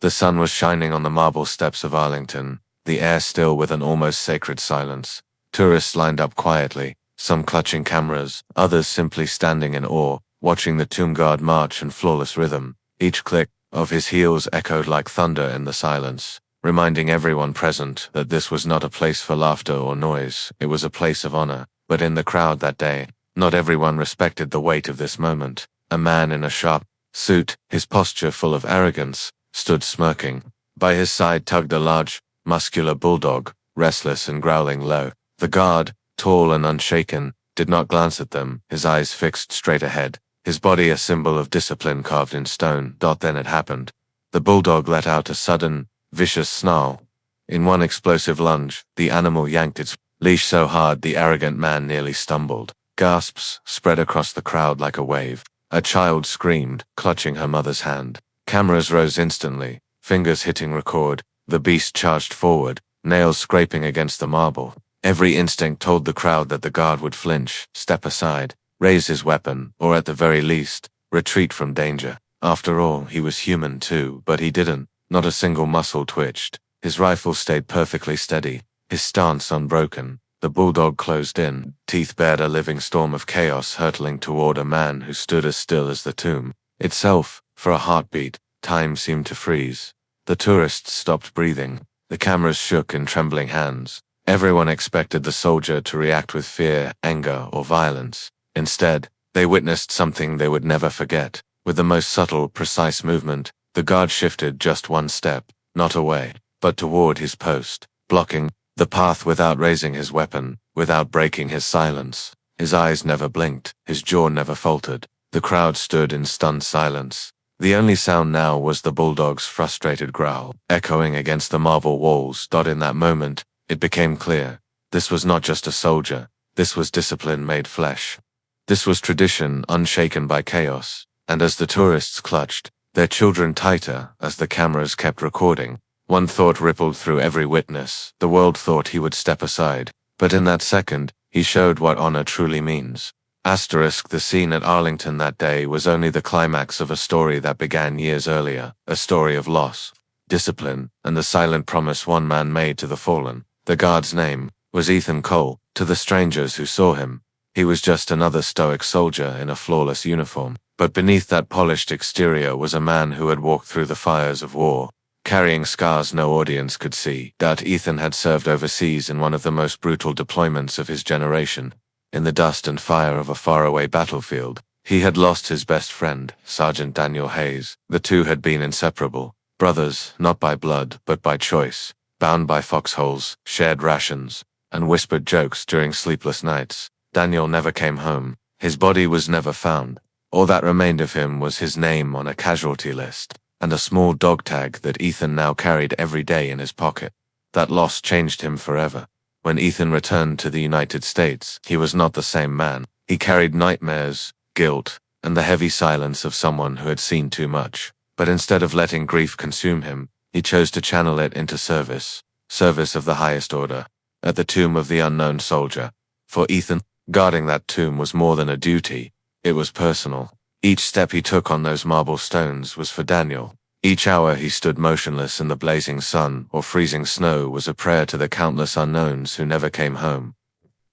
The sun was shining on the marble steps of Arlington, the air still with an almost sacred silence. Tourists lined up quietly, some clutching cameras, others simply standing in awe, watching the tomb guard march in flawless rhythm. Each click of his heels echoed like thunder in the silence, reminding everyone present that this was not a place for laughter or noise, it was a place of honor. But in the crowd that day, not everyone respected the weight of this moment. A man in a sharp suit, his posture full of arrogance, stood smirking. By his side tugged a large, muscular bulldog, restless and growling low. The guard, tall and unshaken, did not glance at them, his eyes fixed straight ahead, his body a symbol of discipline carved in stone. Then it happened. The bulldog let out a sudden, vicious snarl. In one explosive lunge, the animal yanked its leash so hard the arrogant man nearly stumbled. Gasps spread across the crowd like a wave. A child screamed, clutching her mother's hand. Cameras rose instantly, fingers hitting record. The beast charged forward, nails scraping against the marble. Every instinct told the crowd that the guard would flinch, step aside, raise his weapon, or at the very least, retreat from danger. After all, he was human too, but he didn't. Not a single muscle twitched. His rifle stayed perfectly steady, his stance unbroken. The bulldog closed in, teeth bared, a living storm of chaos hurtling toward a man who stood as still as the tomb itself. For a heartbeat, time seemed to freeze. The tourists stopped breathing. The cameras shook in trembling hands. Everyone expected the soldier to react with fear, anger, or violence. Instead, they witnessed something they would never forget. With the most subtle, precise movement, the guard shifted just one step, not away, but toward his post, blocking the path without raising his weapon, without breaking his silence. His eyes never blinked, his jaw never faltered. The crowd stood in stunned silence. The only sound now was the bulldog's frustrated growl, echoing against the marble walls. In that moment, it became clear. This was not just a soldier. This was discipline made flesh. This was tradition unshaken by chaos. And as the tourists clutched their children tighter, as the cameras kept recording, one thought rippled through every witness. The world thought he would step aside. But in that second, he showed what honor truly means. The scene at Arlington that day was only the climax of a story that began years earlier, a story of loss, discipline, and the silent promise one man made to the fallen. The guard's name was Ethan Cole. To the strangers who saw him, he was just another stoic soldier in a flawless uniform. But beneath that polished exterior was a man who had walked through the fires of war, carrying scars no audience could see. Ethan had served overseas in one of the most brutal deployments of his generation. In the dust and fire of a faraway battlefield, he had lost his best friend, Sergeant Daniel Hayes. The two had been inseparable, brothers, not by blood, but by choice, bound by foxholes, shared rations, and whispered jokes during sleepless nights. Daniel never came home. His body was never found. All that remained of him was his name on a casualty list, and a small dog tag that Ethan now carried every day in his pocket. That loss changed him forever. When Ethan returned to the United States, he was not the same man. He carried nightmares, guilt, and the heavy silence of someone who had seen too much. But instead of letting grief consume him, he chose to channel it into service of the highest order, at the tomb of the unknown soldier. For Ethan, guarding that tomb was more than a duty, it was personal. Each step he took on those marble stones was for Daniel. Each hour he stood motionless in the blazing sun or freezing snow was a prayer to the countless unknowns who never came home.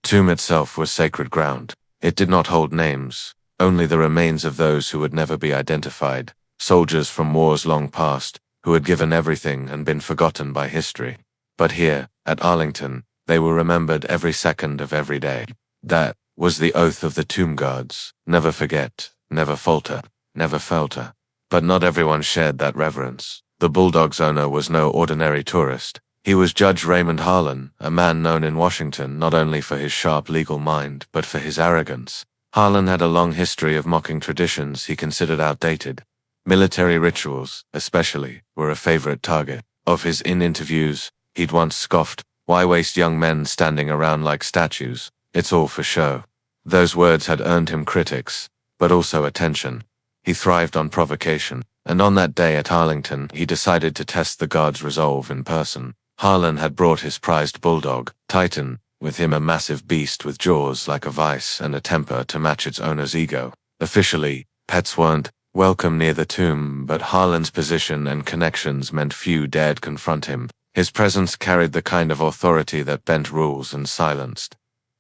Tomb itself was sacred ground. It did not hold names, only the remains of those who would never be identified, soldiers from wars long past, who had given everything and been forgotten by history. But here, at Arlington, they were remembered every second of every day. That was the oath of the tomb guards. Never forget, never falter, never falter. But not everyone shared that reverence. The Bulldog's owner was no ordinary tourist. He was Judge Raymond Harlan, a man known in Washington not only for his sharp legal mind, but for his arrogance. Harlan had a long history of mocking traditions he considered outdated. Military rituals, especially, were a favorite target of his. In interviews, he'd once scoffed, "Why waste young men standing around like statues? It's all for show." Those words had earned him critics, but also attention. He thrived on provocation, and on that day at Arlington, he decided to test the guards' resolve in person. Harlan had brought his prized bulldog, Titan, with him, a massive beast with jaws like a vice and a temper to match its owner's ego. Officially, pets weren't welcome near the tomb, but Harlan's position and connections meant few dared confront him. His presence carried the kind of authority that bent rules and silenced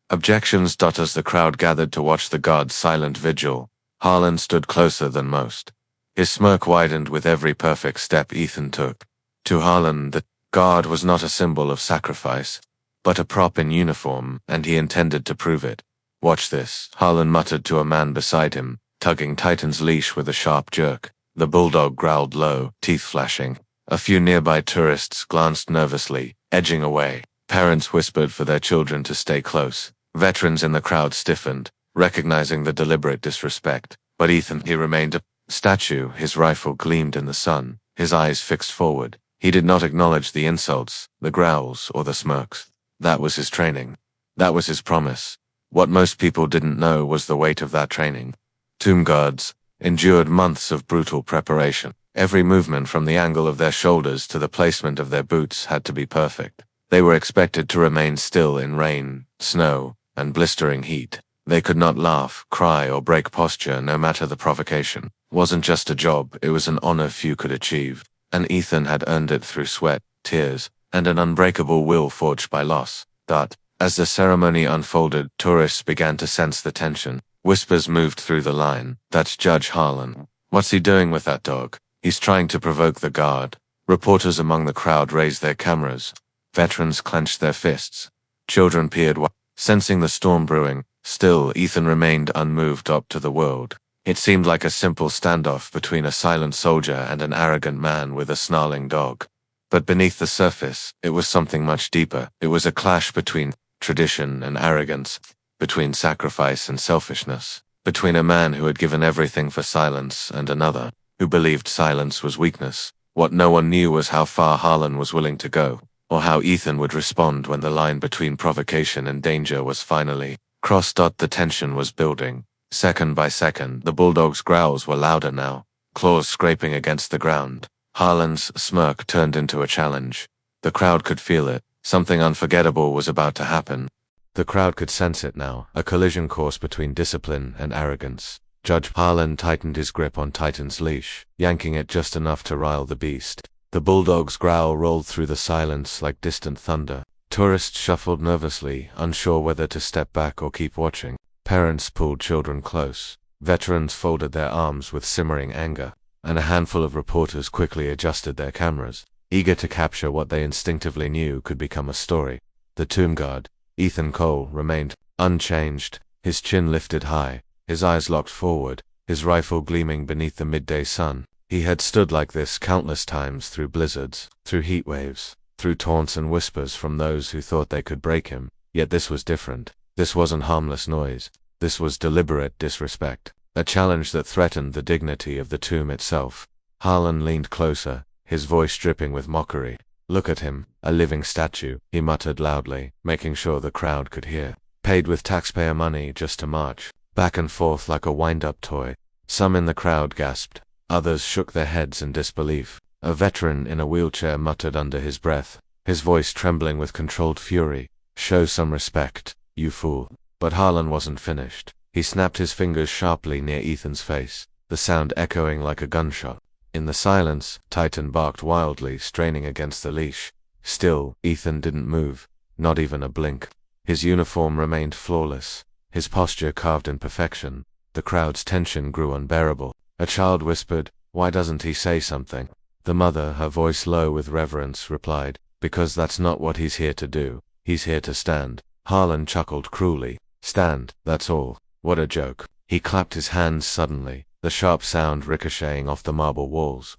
objections. As the crowd gathered to watch the guard's silent vigil, Harlan stood closer than most. His smirk widened with every perfect step Ethan took. To Harlan, the guard was not a symbol of sacrifice, but a prop in uniform, and he intended to prove it. "Watch this," Harlan muttered to a man beside him, tugging Titan's leash with a sharp jerk. The bulldog growled low, teeth flashing. A few nearby tourists glanced nervously, edging away. Parents whispered for their children to stay close. Veterans in the crowd stiffened, recognizing the deliberate disrespect. But Ethan, he remained a statue. His rifle gleamed in the sun, his eyes fixed forward. He did not acknowledge the insults, the growls, or the smirks. That was his training. That was his promise. What most people didn't know was the weight of that training. Tomb guards endured months of brutal preparation. Every movement from the angle of their shoulders to the placement of their boots had to be perfect. They were expected to remain still in rain, snow, and blistering heat. They could not laugh, cry, or break posture no matter the provocation. It wasn't just a job, it was an honor few could achieve. And Ethan had earned it through sweat, tears, and an unbreakable will forged by loss. But, as the ceremony unfolded, tourists began to sense the tension. Whispers moved through the line. "That's Judge Harlan. What's he doing with that dog? He's trying to provoke the guard." Reporters among the crowd raised their cameras. Veterans clenched their fists. Children peered, sensing the storm brewing. Still, Ethan remained unmoved up to the world. It seemed like a simple standoff between a silent soldier and an arrogant man with a snarling dog. But beneath the surface, it was something much deeper. It was a clash between tradition and arrogance, between sacrifice and selfishness, between a man who had given everything for silence and another who believed silence was weakness. What no one knew was how far Harlan was willing to go, or how Ethan would respond when the line between provocation and danger was finally crossed. The tension was building. Second by second, the bulldog's growls were louder now, claws scraping against the ground. Harlan's smirk turned into a challenge. The crowd could feel it. Something unforgettable was about to happen. The crowd could sense it now, a collision course between discipline and arrogance. Judge Harlan tightened his grip on Titan's leash, yanking it just enough to rile the beast. The bulldog's growl rolled through the silence like distant thunder. Tourists shuffled nervously, unsure whether to step back or keep watching. Parents pulled children close. Veterans folded their arms with simmering anger, and a handful of reporters quickly adjusted their cameras, eager to capture what they instinctively knew could become a story. The tomb guard, Ethan Cole, remained unchanged, his chin lifted high, his eyes locked forward, his rifle gleaming beneath the midday sun. He had stood like this countless times through blizzards, through heat waves, through taunts and whispers from those who thought they could break him. Yet this was different. This wasn't harmless noise. This was deliberate disrespect, a challenge that threatened the dignity of the tomb itself. Harlan leaned closer, his voice dripping with mockery. "Look at him, a living statue," he muttered loudly, making sure the crowd could hear. "Paid with taxpayer money just to march back and forth like a wind-up toy." Some in the crowd gasped. Others shook their heads in disbelief. A veteran in a wheelchair muttered under his breath, his voice trembling with controlled fury, "Show some respect, you fool." But Harlan wasn't finished. He snapped his fingers sharply near Ethan's face, the sound echoing like a gunshot. In the silence, Titan barked wildly, straining against the leash. Still, Ethan didn't move, not even a blink. His uniform remained flawless, his posture carved in perfection. The crowd's tension grew unbearable. A child whispered, "Why doesn't he say something?" The mother, her voice low with reverence, replied, "Because that's not what he's here to do. He's here to stand." Harlan chuckled cruelly. "Stand, that's all. What a joke." He clapped his hands suddenly, the sharp sound ricocheting off the marble walls.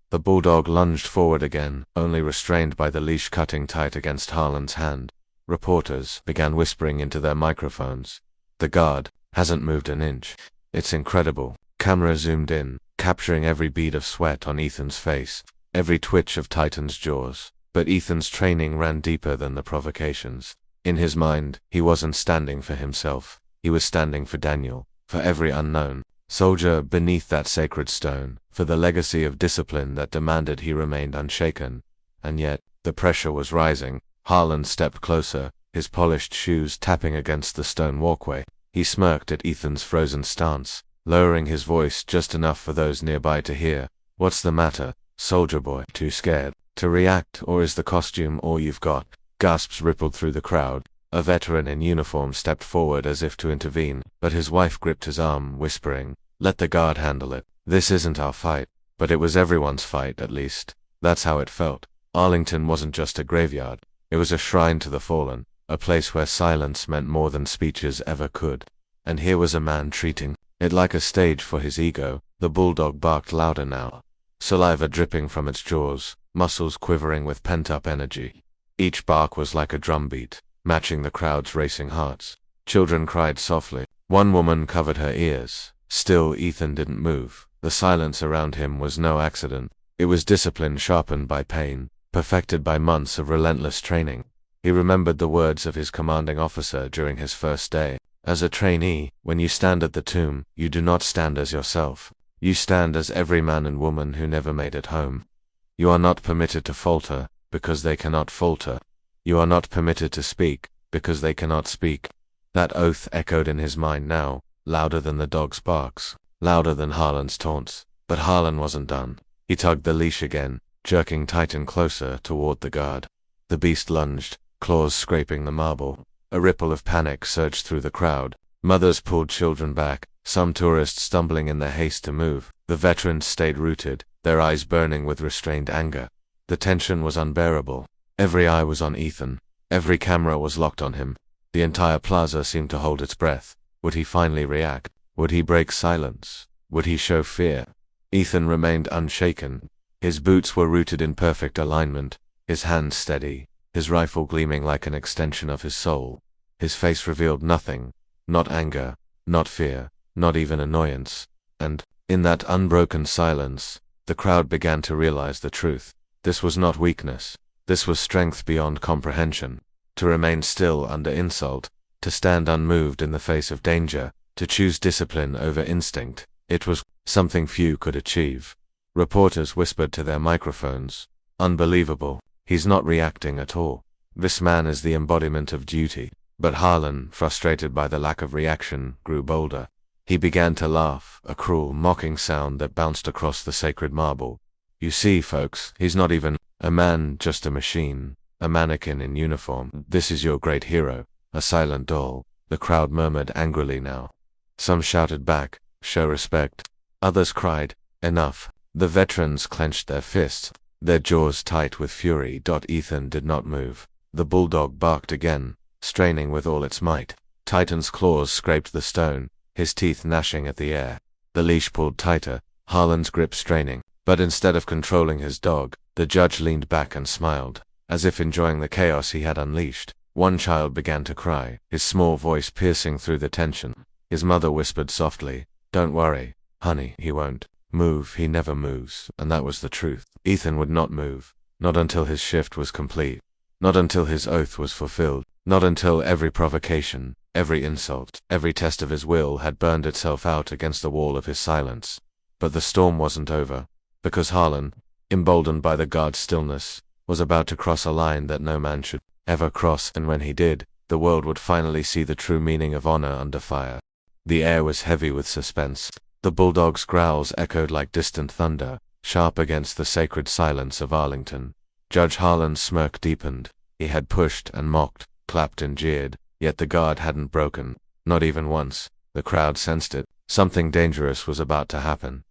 The bulldog lunged forward again, only restrained by the leash cutting tight against Harlan's hand. Reporters began whispering into their microphones. "The guard hasn't moved an inch. It's incredible." Camera zoomed in, capturing every bead of sweat on Ethan's face, every twitch of Titan's jaws. But Ethan's training ran deeper than the provocations. In his mind, he wasn't standing for himself. He was standing for Daniel, for every unknown soldier beneath that sacred stone, for the legacy of discipline that demanded he remained unshaken. And yet, the pressure was rising. Harlan stepped closer, his polished shoes tapping against the stone walkway. He smirked at Ethan's frozen stance. lowering his voice just enough for those nearby to hear. "What's the matter, soldier boy? Too scared to react, or is the costume all you've got?" Gasps rippled through the crowd. A veteran in uniform stepped forward as if to intervene, but his wife gripped his arm, whispering, "Let the guard handle it. This isn't our fight." But it was everyone's fight, at least. That's how it felt. Arlington wasn't just a graveyard. It was a shrine to the fallen, a place where silence meant more than speeches ever could. And here was a man treating it like a stage for his ego. The bulldog barked louder now, saliva dripping from its jaws, muscles quivering with pent-up energy. Each bark was like a drumbeat, matching the crowd's racing hearts. Children cried softly. One woman covered her ears. Still, Ethan didn't move. The silence around him was no accident. It was discipline sharpened by pain, perfected by months of relentless training. He remembered the words of his commanding officer during his first day. As a trainee, when you stand at the tomb, you do not stand as yourself. You stand as every man and woman who never made it home. You are not permitted to falter, because they cannot falter. You are not permitted to speak, because they cannot speak. That oath echoed in his mind now, louder than the dog's barks, louder than Harlan's taunts. But Harlan wasn't done. He tugged the leash again, jerking Titan closer toward the guard. The beast lunged, claws scraping the marble. A ripple of panic surged through the crowd. Mothers pulled children back, some tourists stumbling in their haste to move. The veterans stayed rooted, their eyes burning with restrained anger. The tension was unbearable. Every eye was on Ethan. Every camera was locked on him. The entire plaza seemed to hold its breath. Would he finally react? Would he break silence? Would he show fear? Ethan remained unshaken. His boots were rooted in perfect alignment, his hands steady, his rifle gleaming like an extension of his soul. His face revealed nothing, not anger, not fear, not even annoyance. And, in that unbroken silence, the crowd began to realize the truth. This was not weakness. This was strength beyond comprehension. To remain still under insult, to stand unmoved in the face of danger, to choose discipline over instinct. It was something few could achieve. Reporters whispered to their microphones, "Unbelievable. He's not reacting at all. This man is the embodiment of duty." But Harlan, frustrated by the lack of reaction, grew bolder. He began to laugh, a cruel, mocking sound that bounced across the sacred marble. "You see, folks, he's not even a man, just a machine, a mannequin in uniform. This is your great hero, a silent doll." The crowd murmured angrily now. Some shouted back, "Show respect." Others cried, "Enough." The veterans clenched their fists, their jaws tight with fury. Ethan did not move. The bulldog barked again, straining with all its might. Titan's claws scraped the stone, his teeth gnashing at the air. The leash pulled tighter, Harlan's grip straining. But instead of controlling his dog, the judge leaned back and smiled, as if enjoying the chaos he had unleashed. One child began to cry, his small voice piercing through the tension. His mother whispered softly, "Don't worry, honey, he won't move. He never moves." And that was the truth. Ethan would not move, not until his shift was complete, not until his oath was fulfilled, not until every provocation, every insult, every test of his will had burned itself out against the wall of his silence. But the storm wasn't over, because Harlan, emboldened by the guard's stillness, was about to cross a line that no man should ever cross, and when he did, the world would finally see the true meaning of honor under fire. The air was heavy with suspense. The bulldog's growls echoed like distant thunder, sharp against the sacred silence of Arlington. Judge Harlan's smirk deepened. He had pushed and mocked, clapped and jeered, yet the guard hadn't broken, not even once. The crowd sensed it. Something dangerous was about to happen.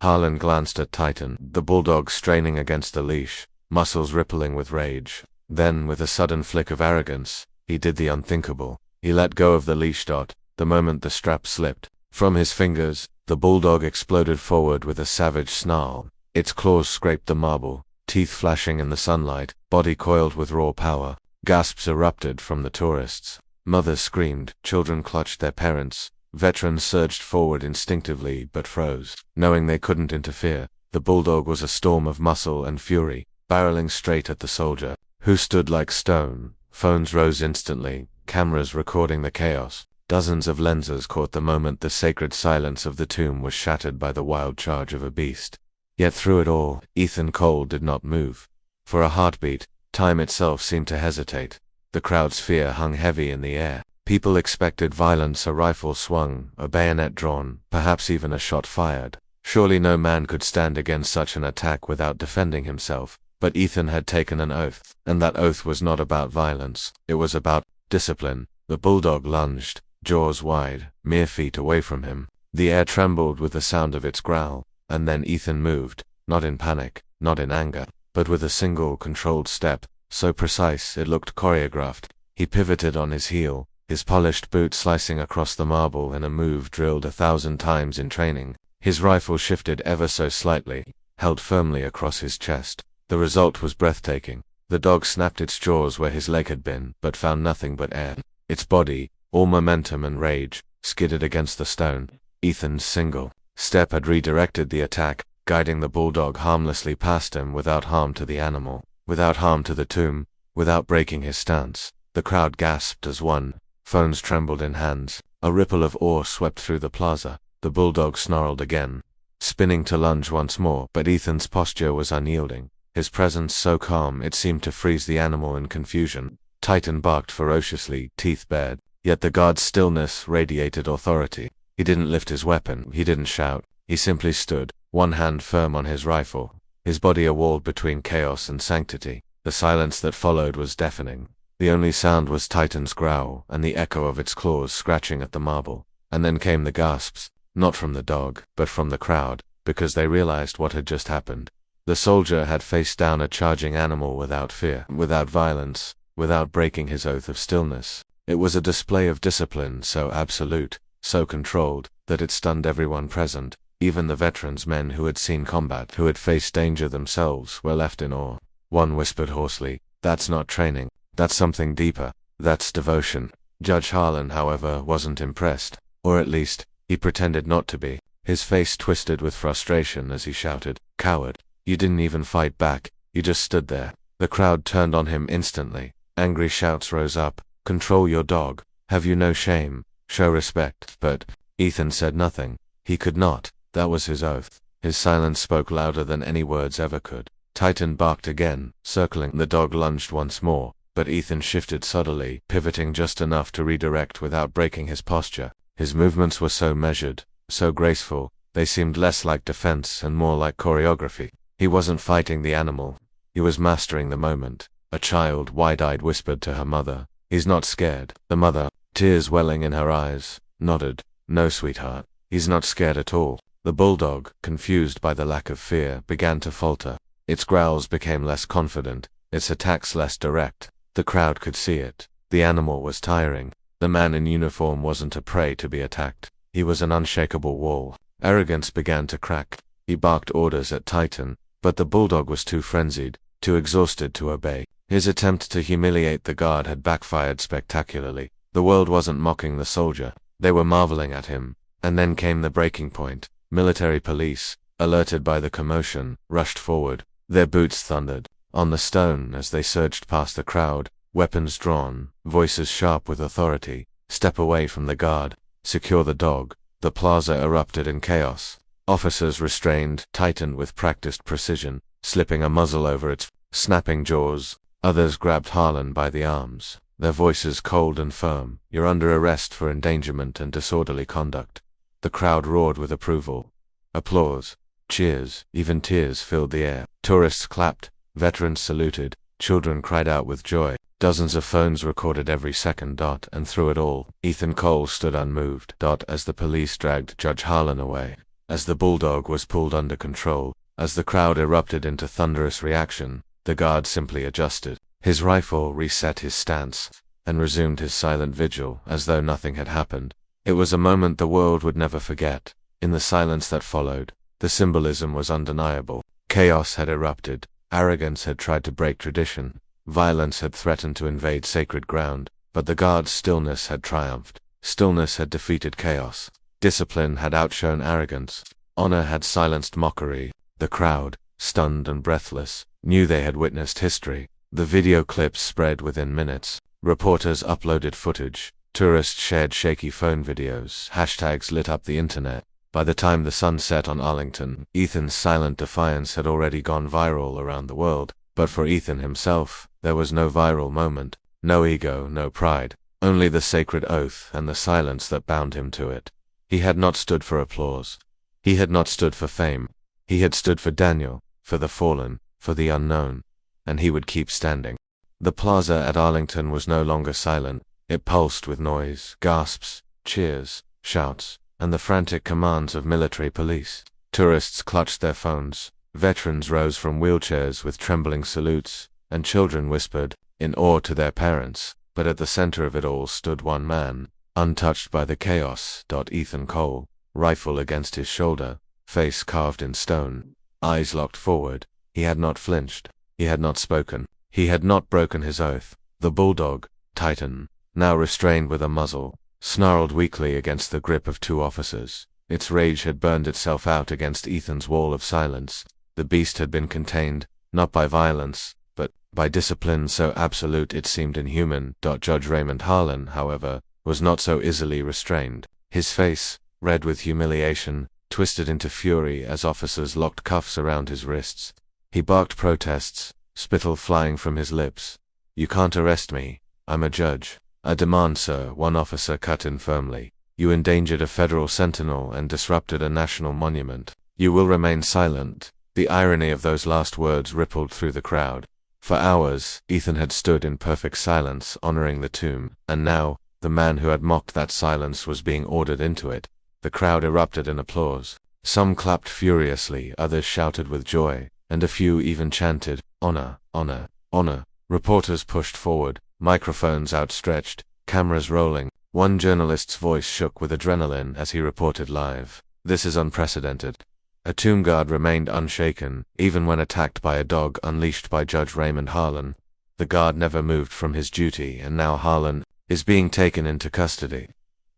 Harlan glanced at Titan, the bulldog straining against the leash, muscles rippling with rage. Then, with a sudden flick of arrogance, he did the unthinkable. He let go of the leash. The moment the strap slipped from his fingers, the bulldog exploded forward with a savage snarl. Its claws scraped the marble, teeth flashing in the sunlight, body coiled with raw power. Gasps erupted from the tourists. Mothers screamed, children clutched their parents. Veterans surged forward instinctively but froze, knowing they couldn't interfere. The bulldog was a storm of muscle and fury, barreling straight at the soldier, who stood like stone. Phones rose instantly, cameras recording the chaos. Dozens of lenses caught the moment the sacred silence of the tomb was shattered by the wild charge of a beast. Yet through it all, Ethan Cole did not move. For a heartbeat, time itself seemed to hesitate. The crowd's fear hung heavy in the air. People expected violence, a rifle swung, a bayonet drawn, perhaps even a shot fired. Surely no man could stand against such an attack without defending himself. But Ethan had taken an oath, and that oath was not about violence. It was about discipline. The bulldog lunged, jaws wide, mere feet away from him. The air trembled with the sound of its growl, and then Ethan moved, not in panic, not in anger, but with a single controlled step, so precise it looked choreographed. He pivoted on his heel, his polished boot slicing across the marble in a move drilled 1,000 times in training. His rifle shifted ever so slightly, held firmly across his chest. The result was breathtaking. The dog snapped its jaws where his leg had been, but found nothing but air. Its body, all momentum and rage, skidded against the stone. Ethan's single step had redirected the attack, guiding the bulldog harmlessly past him without harm to the animal, without harm to the tomb, without breaking his stance. The crowd gasped as one. Phones trembled in hands. A ripple of awe swept through the plaza. The bulldog snarled again, spinning to lunge once more, but Ethan's posture was unyielding. His presence so calm it seemed to freeze the animal in confusion. Titan barked ferociously, teeth bared, yet the guard's stillness radiated authority. He didn't lift his weapon, he didn't shout, he simply stood, one hand firm on his rifle, his body a wall between chaos and sanctity. The silence that followed was deafening. The only sound was Titan's growl and the echo of its claws scratching at the marble. And then came the gasps, not from the dog, but from the crowd, because they realized what had just happened. The soldier had faced down a charging animal without fear, without violence, without breaking his oath of stillness. It was a display of discipline so absolute, so controlled, that it stunned everyone present. Even the veterans, men who had seen combat, who had faced danger themselves, were left in awe. One whispered hoarsely, "That's not training. That's something deeper. That's devotion." Judge Harlan, however, wasn't impressed. Or at least, he pretended not to be. His face twisted with frustration as he shouted, "Coward. You didn't even fight back, you just stood there." The crowd turned on him instantly. Angry shouts rose up, "Control your dog. Have you no shame? Show respect." But Ethan said nothing. He could not. That was his oath. His silence spoke louder than any words ever could. Titan barked again, circling. The dog lunged once more, but Ethan shifted subtly, pivoting just enough to redirect without breaking his posture. His movements were so measured, so graceful, they seemed less like defense and more like choreography. He wasn't fighting the animal. He was mastering the moment. A child, wide-eyed, whispered to her mother, "He's not scared." The mother, tears welling in her eyes, nodded, "No, sweetheart, he's not scared at all." The bulldog, confused by the lack of fear, began to falter. Its growls became less confident, its attacks less direct. The crowd could see it. The animal was tiring. The man in uniform wasn't a prey to be attacked. He was an unshakable wall. Arrogance began to crack. He barked orders at Titan, but the bulldog was too frenzied, too exhausted to obey. His attempt to humiliate the guard had backfired spectacularly. The world wasn't mocking the soldier. They were marveling at him. And then came the breaking point. Military police, alerted by the commotion, rushed forward. Their boots thundered on the stone as they surged past the crowd, weapons drawn, voices sharp with authority. "Step away from the guard. Secure the dog." The plaza erupted in chaos. Officers restrained Titan with practiced precision, slipping a muzzle over its snapping jaws. Others grabbed Harlan by the arms, their voices cold and firm. "You're under arrest for endangerment and disorderly conduct." The crowd roared with approval. Applause, cheers, even tears filled the air. Tourists clapped, veterans saluted, children cried out with joy. Dozens of phones recorded every second. And through it all, Ethan Cole stood unmoved. As the police dragged Judge Harlan away, as the bulldog was pulled under control, as the crowd erupted into thunderous reaction, the guard simply adjusted. His rifle reset his stance, and resumed his silent vigil as though nothing had happened. It was a moment the world would never forget. In the silence that followed, the symbolism was undeniable. Chaos had erupted. Arrogance had tried to break tradition. Violence had threatened to invade sacred ground, but the guard's stillness had triumphed. Stillness had defeated chaos. Discipline had outshone arrogance. Honor had silenced mockery. The crowd, stunned and breathless, knew they had witnessed history. The video clips spread within minutes. Reporters uploaded footage. Tourists shared shaky phone videos. Hashtags lit up the internet. By the time the sun set on Arlington, Ethan's silent defiance had already gone viral around the world. But for Ethan himself, there was no viral moment. No ego, no pride. only the sacred oath and the silence that bound him to it. He had not stood for applause. He had not stood for fame. He had stood for Daniel, for the fallen, for the unknown, and he would keep standing. The plaza at Arlington was no longer silent. It pulsed with noise, gasps, cheers, shouts, and the frantic commands of military police. Tourists clutched their phones, veterans rose from wheelchairs with trembling salutes, and children whispered, in awe to their parents. But at the center of it all stood one man, untouched by the chaos. Ethan Cole, rifle against his shoulder, face carved in stone, eyes locked forward. He had not flinched. He had not spoken. He had not broken his oath. The Bulldog, Titan, now restrained with a muzzle, snarled weakly against the grip of two officers. Its rage had burned itself out against Ethan's wall of silence. The beast had been contained, not by violence, but by discipline so absolute it seemed inhuman. Judge Raymond Harlan, however, was not so easily restrained. His face, red with humiliation, twisted into fury as officers locked cuffs around his wrists. He barked protests, spittle flying from his lips. "You can't arrest me. I'm a judge." "I demand, sir," one officer cut in firmly. "You endangered a federal sentinel and disrupted a national monument. You will remain silent." The irony of those last words rippled through the crowd. For hours, Ethan had stood in perfect silence, honoring the tomb, and now, the man who had mocked that silence was being ordered into it. The crowd erupted in applause. Some clapped furiously, others shouted with joy, and a few even chanted, "Honor, honor, honor." Reporters pushed forward, microphones outstretched, cameras rolling. One journalist's voice shook with adrenaline as he reported live. "This is unprecedented." A tomb guard remained unshaken, even when attacked by a dog unleashed by Judge Raymond Harlan. The guard never moved from his duty, and now Harlan is being taken into custody.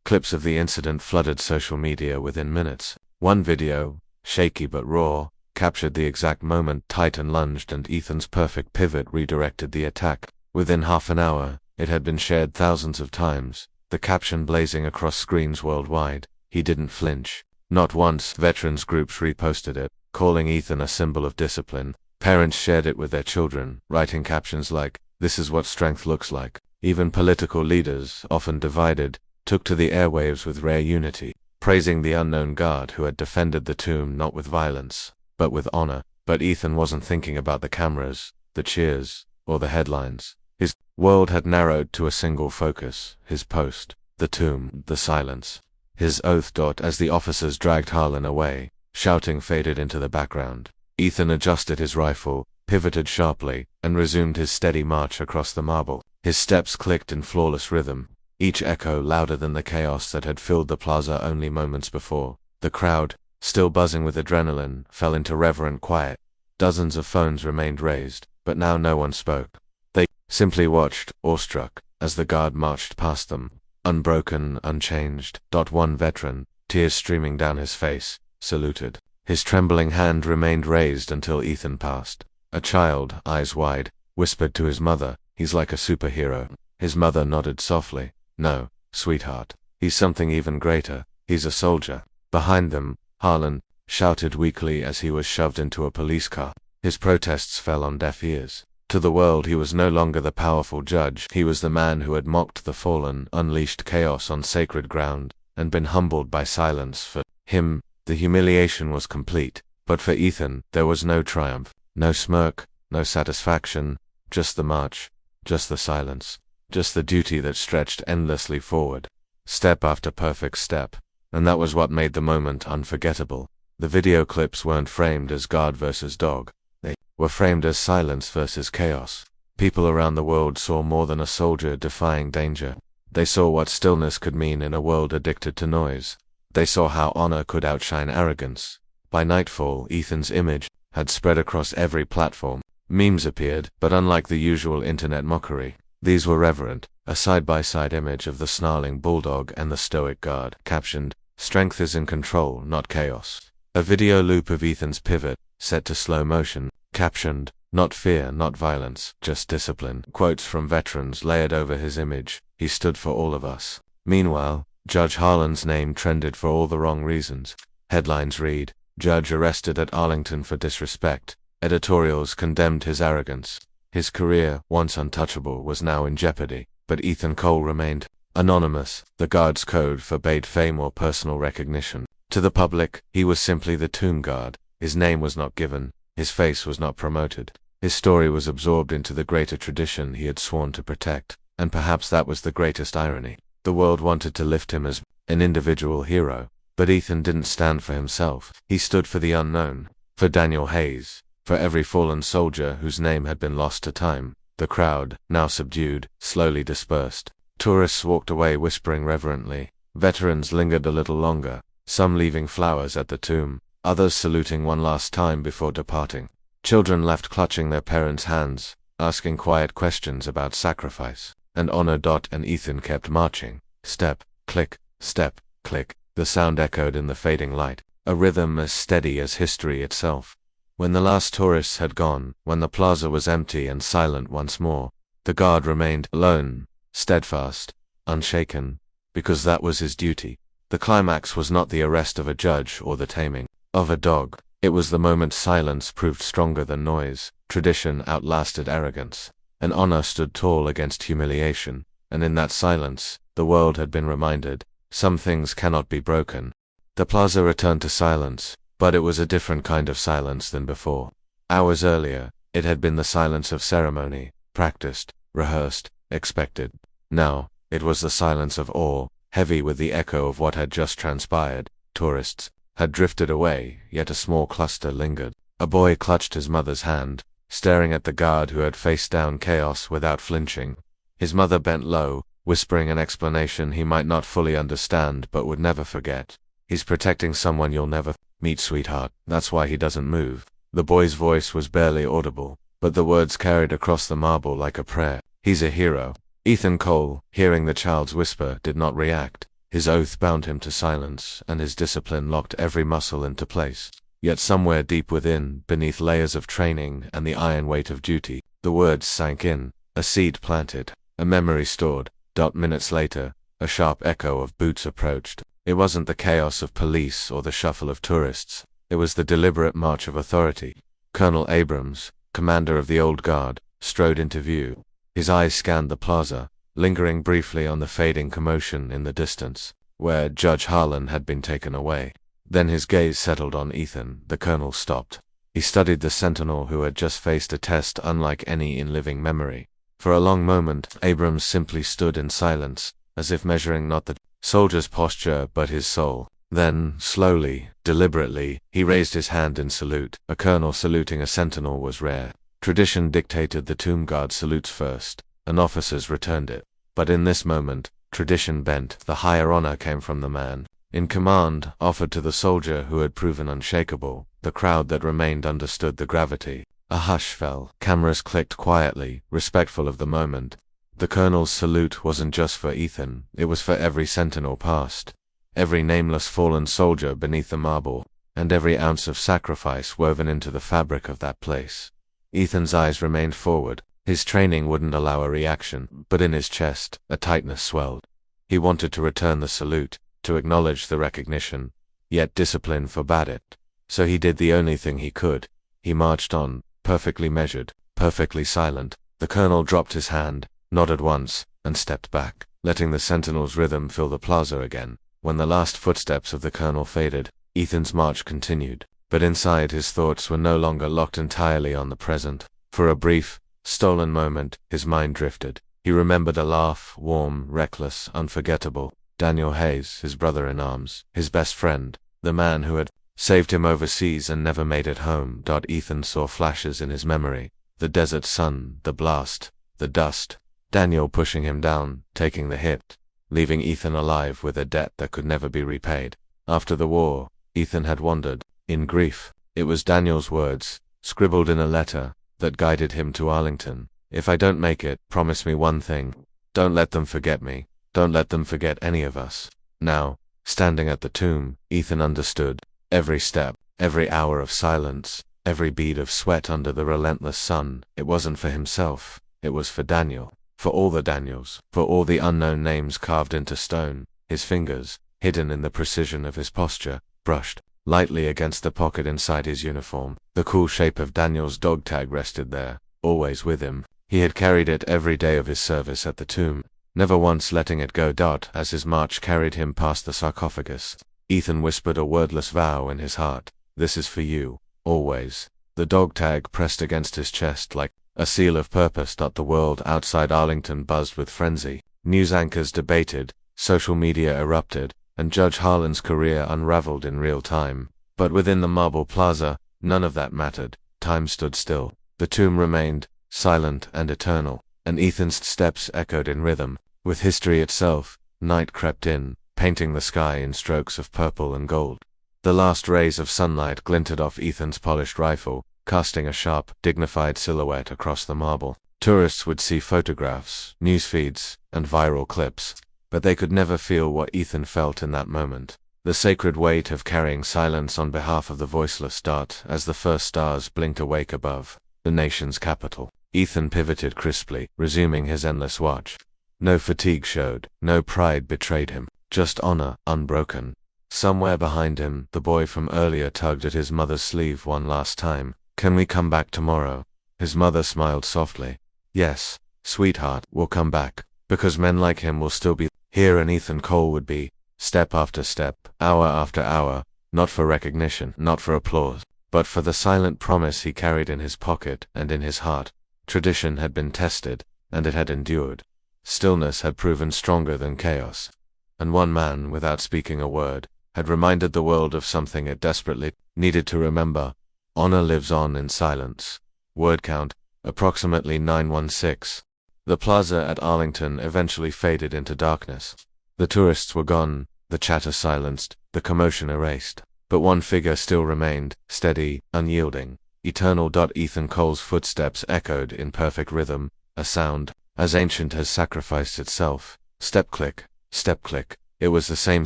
Clips of the incident flooded social media within minutes. One video, shaky but raw, captured the exact moment Titan lunged and Ethan's perfect pivot redirected the attack. Within half an hour, it had been shared thousands of times, the caption blazing across screens worldwide. "He didn't flinch." Not once. Veterans groups reposted it, calling Ethan a symbol of discipline. Parents shared it with their children, writing captions like, "This is what strength looks like." Even political leaders, often divided, took to the airwaves with rare unity, praising the unknown guard who had defended the tomb not with violence, but with honor. But Ethan wasn't thinking about the cameras, the cheers, or the headlines. His world had narrowed to a single focus: his post, the tomb, the silence. His oath. As the officers dragged Harlan away, shouting faded into the background. Ethan adjusted his rifle, pivoted sharply, and resumed his steady march across the marble. His steps clicked in flawless rhythm, each echo louder than the chaos that had filled the plaza only moments before. The crowd, still buzzing with adrenaline, fell into reverent quiet. Dozens of phones remained raised, but now no one spoke. They simply watched, awestruck, as the guard marched past them. Unbroken, unchanged. One veteran, tears streaming down his face, saluted. His trembling hand remained raised until Ethan passed. A child, eyes wide, whispered to his mother, "He's like a superhero." His mother nodded softly. "No, sweetheart. He's something even greater. He's a soldier." Behind them, Harlan shouted weakly as he was shoved into a police car. His protests fell on deaf ears. To the world he was no longer the powerful judge. He was the man who had mocked the fallen, unleashed chaos on sacred ground, and been humbled by silence. For him, the humiliation was complete. But for Ethan, there was no triumph, no smirk, no satisfaction, just the march, just the silence, just the duty that stretched endlessly forward, step after perfect step. And that was what made the moment unforgettable. The video clips weren't framed as guard versus dog. They were framed as silence versus chaos. People around the world saw more than a soldier defying danger. They saw what stillness could mean in a world addicted to noise. They saw how honor could outshine arrogance. By nightfall, Ethan's image had spread across every platform. Memes appeared, but unlike the usual internet mockery, these were reverent. A side-by-side image of the snarling bulldog and the stoic guard, captioned, "Strength is in control, not chaos." A video loop of Ethan's pivot, set to slow motion, captioned, "Not fear, not violence, just discipline." Quotes from veterans layered over his image. He stood for all of us. Meanwhile, Judge Harlan's name trended for all the wrong reasons. Headlines read, "Judge arrested at Arlington for disrespect." Editorials condemned his arrogance. His career, once untouchable, was now in jeopardy. But Ethan Cole remained Anonymous, the guard's code forbade fame or personal recognition. To the public, he was simply the tomb guard. His name was not given, his face was not promoted. His story was absorbed into the greater tradition he had sworn to protect, and perhaps that was the greatest irony. The world wanted to lift him as an individual hero, but Ethan didn't stand for himself. He stood for the unknown, for Daniel Hayes, for every fallen soldier whose name had been lost to time. The crowd, now subdued, slowly dispersed. Tourists walked away whispering reverently. Veterans lingered a little longer, some leaving flowers at the tomb, others saluting one last time before departing. Children left clutching their parents' hands, asking quiet questions about sacrifice and honor. And Ethan kept marching. Step, click, step, click. The sound echoed in the fading light, a rhythm as steady as history itself. When the last tourists had gone, when the plaza was empty and silent once more, the guard remained alone, steadfast, unshaken, because that was his duty. The climax was not the arrest of a judge or the taming of a dog. It was the moment silence proved stronger than noise, tradition outlasted arrogance, and honor stood tall against humiliation, and in that silence, the world had been reminded, some things cannot be broken. The plaza returned to silence, but it was a different kind of silence than before. Hours earlier, it had been the silence of ceremony, practiced, rehearsed, expected. Now, it was the silence of awe, heavy with the echo of what had just transpired. Tourists had drifted away, yet a small cluster lingered. A boy clutched his mother's hand, staring at the guard who had faced down chaos without flinching. His mother bent low, whispering an explanation he might not fully understand but would never forget. He's protecting someone you'll never meet, sweetheart. That's why he doesn't move. The boy's voice was barely audible, but the words carried across the marble like a prayer. He's a hero. Ethan Cole, hearing the child's whisper, did not react. His oath bound him to silence, and his discipline locked every muscle into place. Yet somewhere deep within, beneath layers of training and the iron weight of duty, the words sank in, a seed planted, a memory stored. Minutes later, a sharp echo of boots approached. It wasn't the chaos of police or the shuffle of tourists. It was the deliberate march of authority. Colonel Abrams, commander of the old guard, strode into view. His eyes scanned the plaza, lingering briefly on the fading commotion in the distance, where Judge Harlan had been taken away. Then his gaze settled on Ethan. The colonel stopped. He studied the sentinel who had just faced a test unlike any in living memory. For a long moment, Abrams simply stood in silence, as if measuring not the soldier's posture but his soul. Then, slowly, deliberately, he raised his hand in salute. A colonel saluting a sentinel was rare. Tradition dictated the tomb guard salutes first, and officers returned it. But in this moment, tradition bent. The higher honor came from the man in command, offered to the soldier who had proven unshakable. The crowd that remained understood the gravity. A hush fell. Cameras clicked quietly, respectful of the moment. The colonel's salute wasn't just for Ethan, it was for every sentinel past, every nameless fallen soldier beneath the marble, and every ounce of sacrifice woven into the fabric of that place. Ethan's eyes remained forward. His training wouldn't allow a reaction, but in his chest, a tightness swelled. He wanted to return the salute, to acknowledge the recognition, yet discipline forbade it. So he did the only thing he could. He marched on, perfectly measured, perfectly silent. The colonel dropped his hand, nodded once, and stepped back, letting the sentinel's rhythm fill the plaza again. When the last footsteps of the colonel faded, Ethan's march continued. But inside his thoughts were no longer locked entirely on the present. For a brief, stolen moment, his mind drifted. He remembered a laugh, warm, reckless, unforgettable. Daniel Hayes, his brother-in-arms, his best friend, the man who had saved him overseas and never made it home. Ethan saw flashes in his memory. The desert sun, the blast, the dust. Daniel pushing him down, taking the hit, leaving Ethan alive with a debt that could never be repaid. After the war, Ethan had wandered, in grief. It was Daniel's words, scribbled in a letter, that guided him to Arlington. If I don't make it, promise me one thing. Don't let them forget me. Don't let them forget any of us. Now, standing at the tomb, Ethan understood. Every step, every hour of silence, every bead of sweat under the relentless sun, it wasn't for himself, it was for Daniel. For all the Daniels, for all the unknown names carved into stone. His fingers, hidden in the precision of his posture, brushed lightly against the pocket inside his uniform. The cool shape of Daniel's dog tag rested there, always with him. He had carried it every day of his service at the tomb. never once letting it go. As his march carried him past the sarcophagus, Ethan whispered a wordless vow in his heart. This is for you, always. The dog tag pressed against his chest like a seal of purpose. The world outside Arlington buzzed with frenzy. News anchors debated, social media erupted, and Judge Harlan's career unraveled in real time. But within the marble plaza, none of that mattered. Time stood still. The tomb remained, silent and eternal, and Ethan's steps echoed in rhythm. With history itself, night crept in, painting the sky in strokes of purple and gold. The last rays of sunlight glinted off Ethan's polished rifle, casting a sharp, dignified silhouette across the marble. Tourists would see photographs, news feeds, and viral clips, but they could never feel what Ethan felt in that moment. The sacred weight of carrying silence on behalf of the voiceless. As the first stars blinked awake above the nation's capital, Ethan pivoted crisply, resuming his endless watch. No fatigue showed, no pride betrayed him, just honor, unbroken. Somewhere behind him, the boy from earlier tugged at his mother's sleeve one last time. Can we come back tomorrow? His mother smiled softly. Yes, sweetheart, we'll come back, because men like him will still be here, and Ethan Cole would be, step after step, hour after hour, not for recognition, not for applause, but for the silent promise he carried in his pocket and in his heart. Tradition had been tested, and it had endured. Stillness had proven stronger than chaos. And one man, without speaking a word, had reminded the world of something it desperately needed to remember. Honor lives on in silence. Word count, approximately 916. The plaza at Arlington eventually faded into darkness. The tourists were gone, the chatter silenced, the commotion erased. But one figure still remained, steady, unyielding, eternal. Ethan Cole's footsteps echoed in perfect rhythm, a sound as ancient as sacrifice itself. Step click, step click. It was the same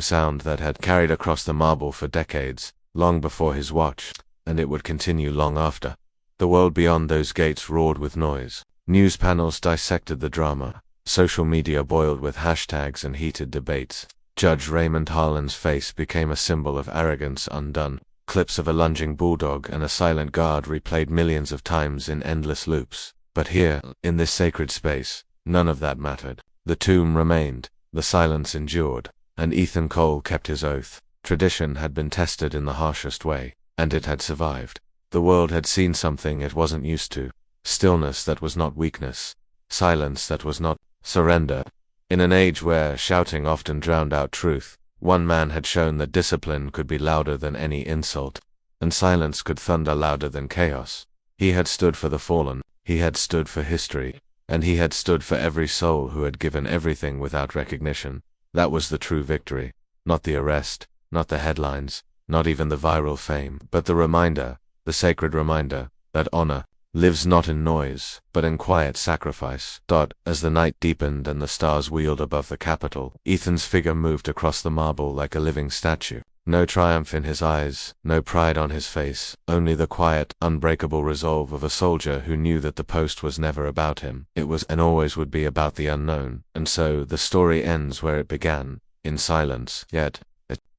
sound that had carried across the marble for decades, long before his watch, and it would continue long after. The world beyond those gates roared with noise. News panels dissected the drama. Social media boiled with hashtags and heated debates. Judge Raymond Harlan's face became a symbol of arrogance undone. Clips of a lunging bulldog and a silent guard replayed millions of times in endless loops. But here, in this sacred space, none of that mattered. The tomb remained, the silence endured, and Ethan Cole kept his oath. Tradition had been tested in the harshest way, and it had survived. The world had seen something it wasn't used to. Stillness that was not weakness. Silence that was not surrender. In an age where shouting often drowned out truth, one man had shown that discipline could be louder than any insult, and silence could thunder louder than chaos. He had stood for the fallen, he had stood for history, and he had stood for every soul who had given everything without recognition. That was the true victory. Not the arrest, not the headlines, not even the viral fame, but the reminder, the sacred reminder, that honor lives not in noise, but in quiet sacrifice. As the night deepened and the stars wheeled above the Capitol, Ethan's figure moved across the marble like a living statue. No triumph in his eyes, no pride on his face, only the quiet, unbreakable resolve of a soldier who knew that the post was never about him. It was and always would be about the unknown. And so the story ends where it began, in silence. Yet,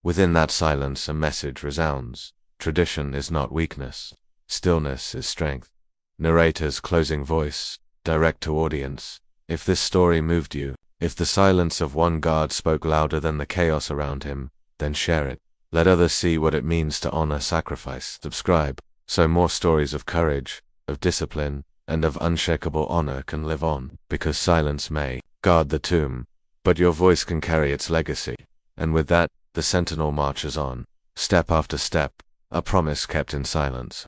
within that silence a message resounds. Tradition is not weakness. Stillness is strength. Narrator's closing voice, direct to audience. If this story moved you, if the silence of one guard spoke louder than the chaos around him, then share it. Let others see what it means to honor sacrifice. Subscribe, so more stories of courage, of discipline, and of unshakable honor can live on. Because silence may guard the tomb, but your voice can carry its legacy. And with that, the sentinel marches on, step after step, a promise kept in silence.